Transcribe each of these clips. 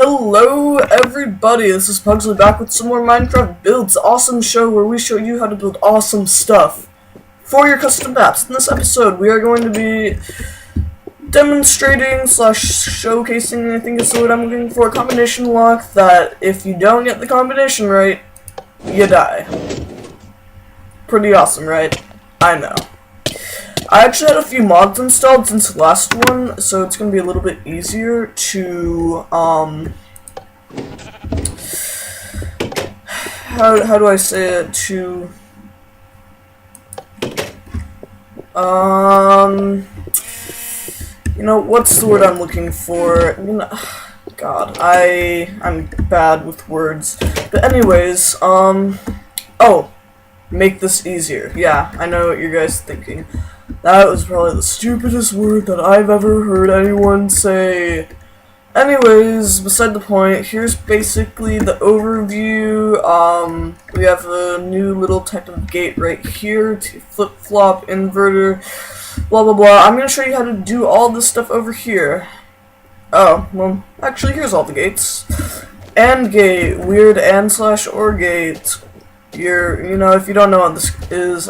Hello everybody, this is Pugsley back with some more Minecraft Builds, awesome show where we show you how to build awesome stuff for your custom maps. In this episode, we are going to be demonstrating slash showcasing, I think is the word I'm looking for, a combination lock that if you don't get the combination right, you die. Pretty awesome, right? I know. I actually had a few mods installed since the last one, so it's going to be a little bit easier to, how do I say it, to, you know, what's the word I'm looking for? You know, God, I'm bad with words. But anyways, oh, make this easier. Yeah, I know what you guys are thinking. That was probably the stupidest word that I've ever heard anyone say. Anyways, beside the point, here's basically the overview. We have a new little type of gate right here, to flip-flop, inverter, blah blah blah. I'm gonna show you how to do all this stuff over here. Oh, well, actually here's all the gates. AND gate, weird AND slash OR gate. You know, if you don't know what this is,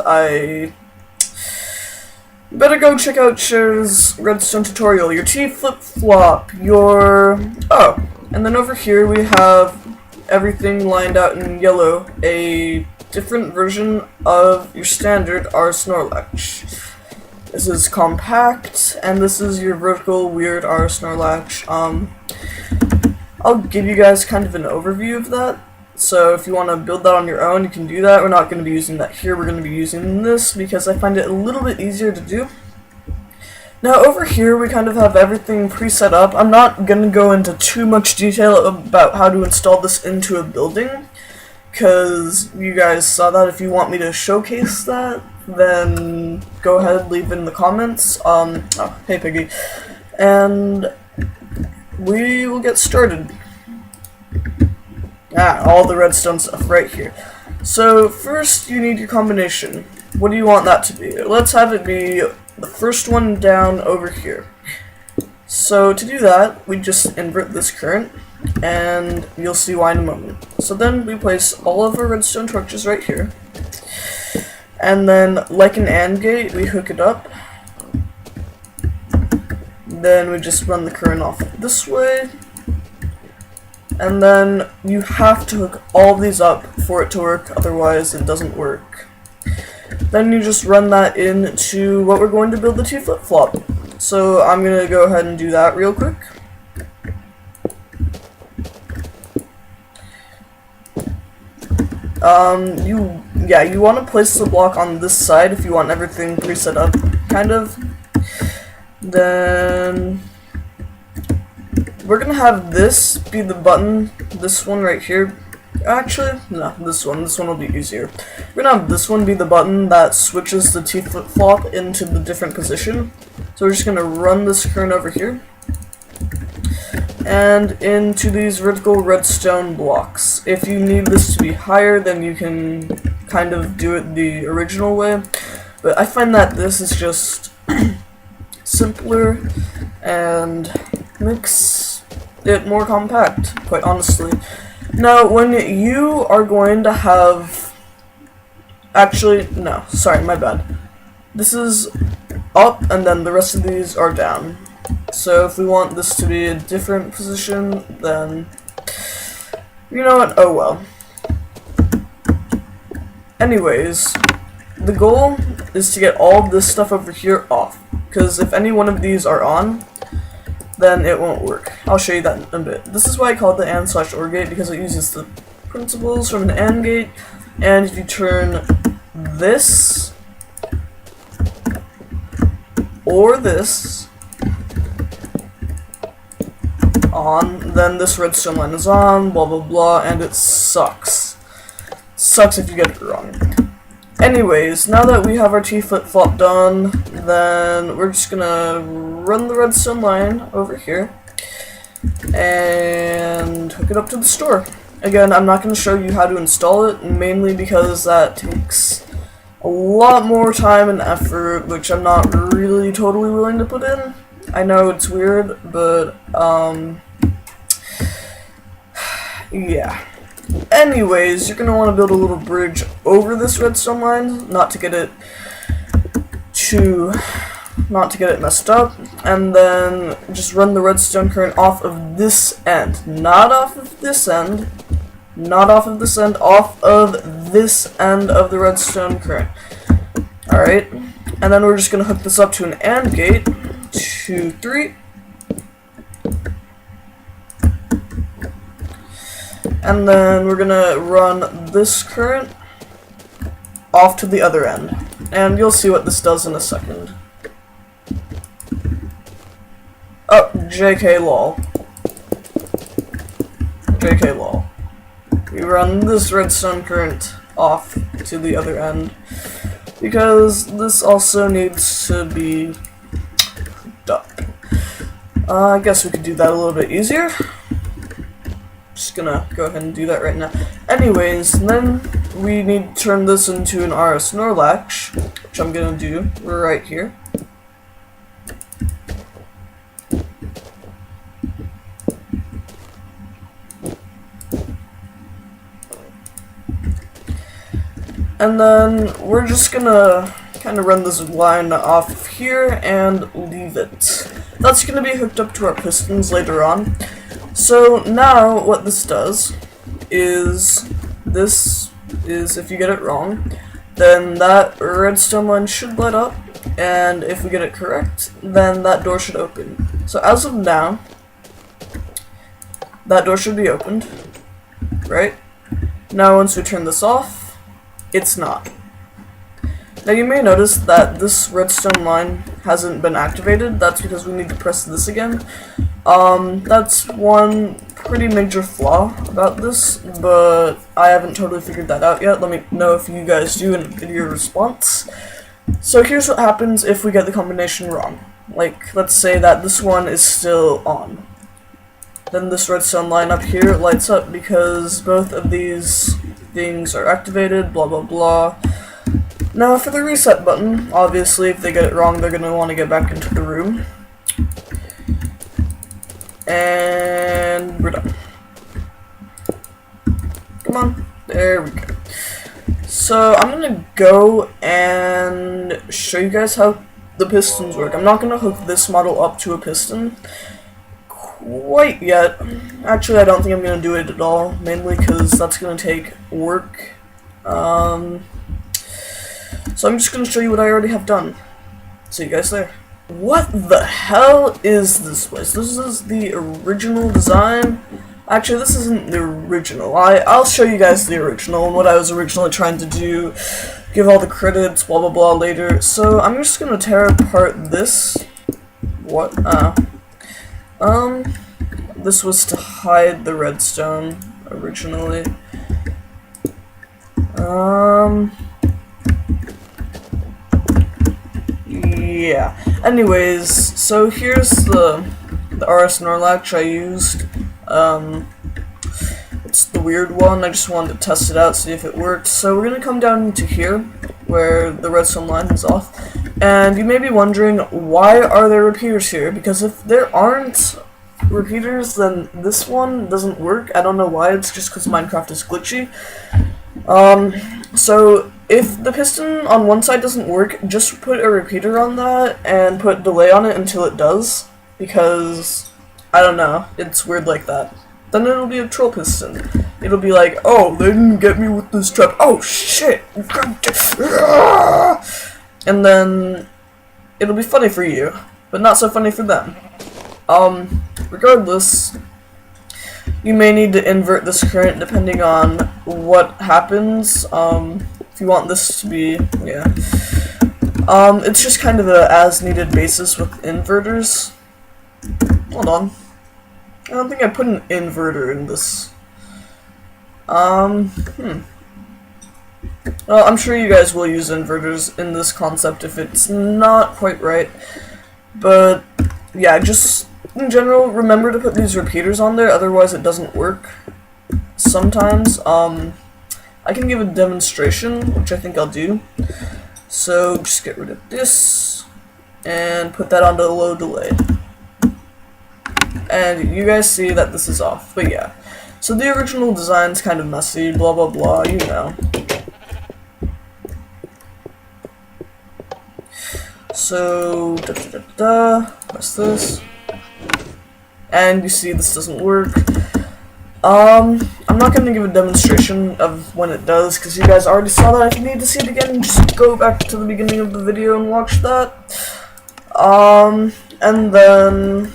better go check out Cher's redstone tutorial. Your T flip-flop, oh, and then over here we have everything lined out in yellow, a different version of your standard R Snorlax. This is compact, and this is your vertical weird R Snorlax. I'll give you guys kind of an overview of that. So if you want to build that on your own, you can do that. We're not going to be using that here. We're going to be using this because I find it a little bit easier to do. Now over here we kind of have everything pre-set up. I'm not going to go into too much detail about how to install this into a building, because you guys saw that. If you want me to showcase that, then go ahead, leave in the comments. Oh, hey Piggy. And we will get started. All the redstone stuff right here. So first you need your combination. What do you want that to be? Let's have it be the first one down over here. So to do that, we just invert this current, and you'll see why in a moment. So then we place all of our redstone torches right here, and then like an AND gate, we hook it up. Then we just run the current off this way. And then you have to hook all of these up for it to work, otherwise it doesn't work. Then you just run that into what we're going to build the T flip-flop. So I'm going to go ahead and do that real quick. You want to place the block on this side if you want everything pre-set up, kind of. Then we're gonna have this be the button, this one right here. Actually, no, this one will be easier. We're gonna have this one be the button that switches the T flip-flop into the different position. So we're just gonna run this current over here, and into these vertical redstone blocks. If you need this to be higher, then you can kind of do it the original way. But I find that this is just simpler and makes it more compact, quite honestly. Now, when you are going to have... Actually, no, sorry, my bad. This is up, and then the rest of these are down. So if we want this to be a different position, then... You know what? Oh well. Anyways, the goal is to get all of this stuff over here off, because if any one of these are on, then it won't work. I'll show you that in a bit. This is why I call it the AND slash OR gate, because it uses the principles from an AND gate, and if you turn this or this on, then this redstone line is on, blah blah blah, and it sucks. Sucks if you get it wrong. Anyways, now that we have our T flip-flop done, then we're just gonna run the redstone line over here and hook it up to the store. Again, I'm not gonna show you how to install it, mainly because that takes a lot more time and effort, which I'm not really totally willing to put in. I know it's weird, but Yeah. Anyways, you're gonna want to build a little bridge over this redstone line, not to get it messed up, and then just run the redstone current off of this end, not off of this end, off of this end of the redstone current. Alright, and then we're just gonna hook this up to an AND gate, 2, 3. And then we're gonna run this current off to the other end. And you'll see what this does in a second. Oh, JK lol. JK lol. We run this redstone current off to the other end, because this also needs to be hooked up. I guess we could do that a little bit easier. Just gonna go ahead and do that right now. Anyways, then we need to turn this into an RS NOR latch, which I'm gonna do right here. And then we're just gonna kind of run this line off here and leave it. That's gonna be hooked up to our pistons later on. So now what this does is, if you get it wrong, then that redstone line should light up, and if we get it correct, then that door should open. So as of now, that door should be opened, right? Now once we turn this off, it's not. Now you may notice that this redstone line hasn't been activated. That's because we need to press this again. That's one pretty major flaw about this, but I haven't totally figured that out yet. Let me know if you guys do in a video response. So here's what happens if we get the combination wrong. Like, let's say that this one is still on. Then this redstone line up here lights up because both of these things are activated, blah blah blah. Now for the reset button, obviously if they get it wrong, they're going to want to get back into the room. And we're done. Come on. There we go. So I'm going to go and show you guys how the pistons work. I'm not going to hook this model up to a piston quite yet. Actually, I don't think I'm going to do it at all, mainly because that's going to take work. So I'm just going to show you what I already have done. See you guys there. What the hell is this place? This is the original design. Actually, this isn't the original. I'll show you guys the original and what I was originally trying to do. Give all the credits, blah blah blah later. So I'm just gonna tear apart this. What? This was to hide the redstone originally. Yeah. Anyways, so here's the RS NOR latch I used. It's the weird one. I just wanted to test it out, see if it worked. So we're gonna come down to here, where the redstone line is off. And you may be wondering, why are there repeaters here? Because if there aren't repeaters, then this one doesn't work. I don't know why. It's just because Minecraft is glitchy. So if the piston on one side doesn't work, just put a repeater on that and put delay on it until it does, because I don't know, it's weird like that. Then it'll be a troll piston. It'll be like, oh, they didn't get me with this trap. Oh shit! And then it'll be funny for you, but not so funny for them. Regardless, you may need to invert this current depending on what happens. If you want this to be, yeah. It's just kind of a as-needed basis with inverters. Hold on. I don't think I put an inverter in this. Well, I'm sure you guys will use inverters in this concept if it's not quite right. But, yeah, just in general, remember to put these repeaters on there, otherwise it doesn't work sometimes. I can give a demonstration, which I think I'll do. So, just get rid of this, and put that onto the low delay. And you guys see that this is off, but yeah. So the original design's kind of messy, blah blah blah, you know. So, what's this? And you see this doesn't work. I'm not going to give a demonstration of when it does, because you guys already saw that. If you need to see it again, just go back to the beginning of the video and watch that. And then,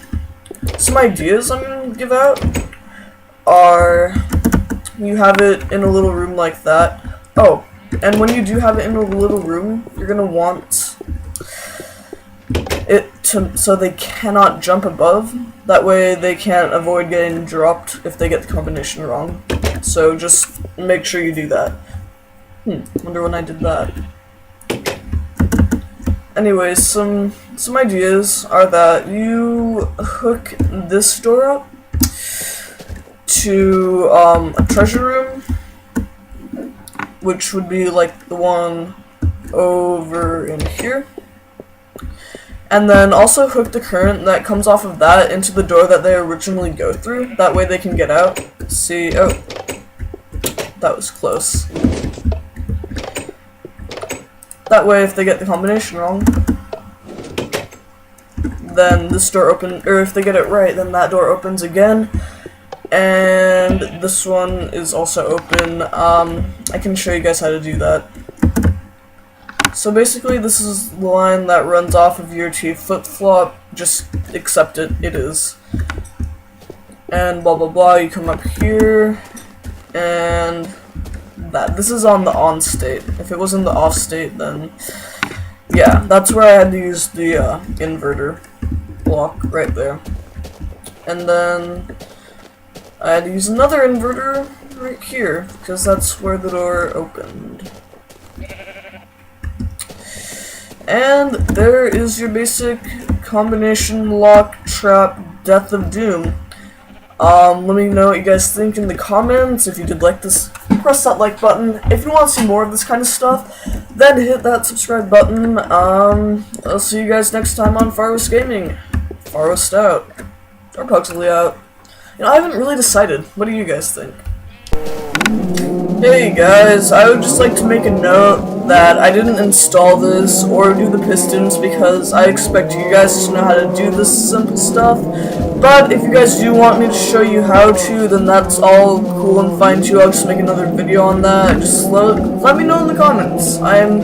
some ideas I'm going to give out are, you have it in a little room like that. Oh, and when you do have it in a little room, you're going to want it to, so they cannot jump above. That way they can't avoid getting dropped if they get the combination wrong. So just make sure you do that. Wonder when I did that. Anyways, some ideas are that you hook this door up to a treasure room, which would be like the one over in here. And then also hook the current that comes off of that into the door that they originally go through. That way they can get out. See, oh, that was close. That way if they get the combination wrong, then this door opens, or if they get it right, then that door opens again. And this one is also open. I can show you guys how to do that. So basically, this is the line that runs off of your T flip-flop, just accept it, it is. And blah blah blah, you come up here, and that. This is on the on state. If it was in the off state, then yeah, that's where I had to use the inverter block right there. And then I had to use another inverter right here, because that's where the door opened. And there is your basic combination lock trap Death of Doom. Let me know what you guys think in the comments. If you did like this, press that like button. If you want to see more of this kind of stuff, then hit that subscribe button. I'll see you guys next time on Farwest Gaming. Farwest out. Or Pugsley out. You know, I haven't really decided. What do you guys think? Hey guys, I would just like to make a note that I didn't install this or do the pistons because I expect you guys to know how to do this simple stuff. But if you guys do want me to show you how to, then that's all cool and fine too. I'll just make another video on that. Just let me know in the comments. I'm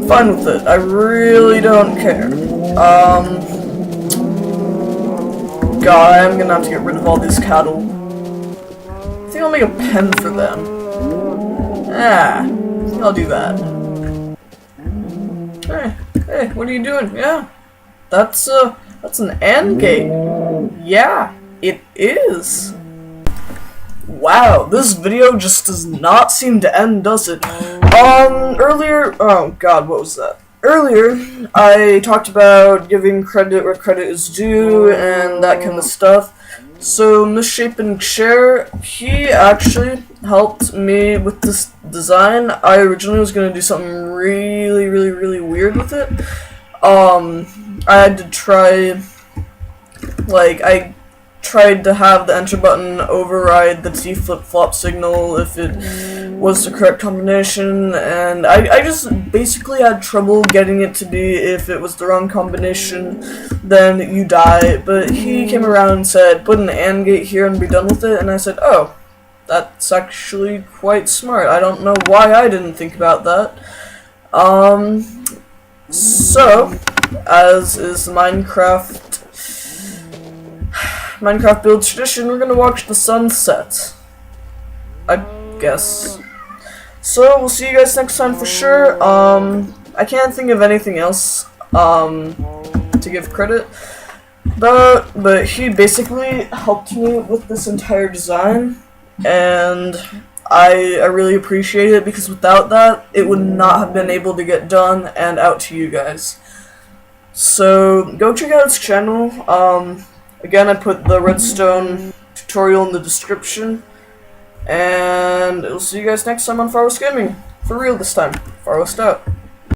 fine with it. I really don't care. God, I'm gonna have to get rid of all these cattle. I think I'll make a pen for them. I think I'll do that. Hey, what are you doing? Yeah, that's an AND gate. Yeah, it is. Wow, this video just does not seem to end, does it? Earlier, oh god, what was that? Earlier, I talked about giving credit where credit is due and that kind of stuff. So, Misshapen Chair, he actually helped me with this design. I originally was going to do something really weird with it. I had to try, I tried to have the enter button override the T flip-flop signal if it was the correct combination, and I just basically had trouble getting it to be if it was the wrong combination, then you die. But he came around and said, put an AND gate here and be done with it, and I said, oh, that's actually quite smart. I don't know why I didn't think about that. So, as is Minecraft build tradition, we're gonna watch the sunset, I guess. So, we'll see you guys next time for sure. I can't think of anything else, to give credit, but he basically helped me with this entire design, and I really appreciate it, because without that, it would not have been able to get done and out to you guys. So, go check out his channel. Again, I put the redstone tutorial in the description, and we'll see you guys next time on Farwest Gaming. For real this time. Farwest out.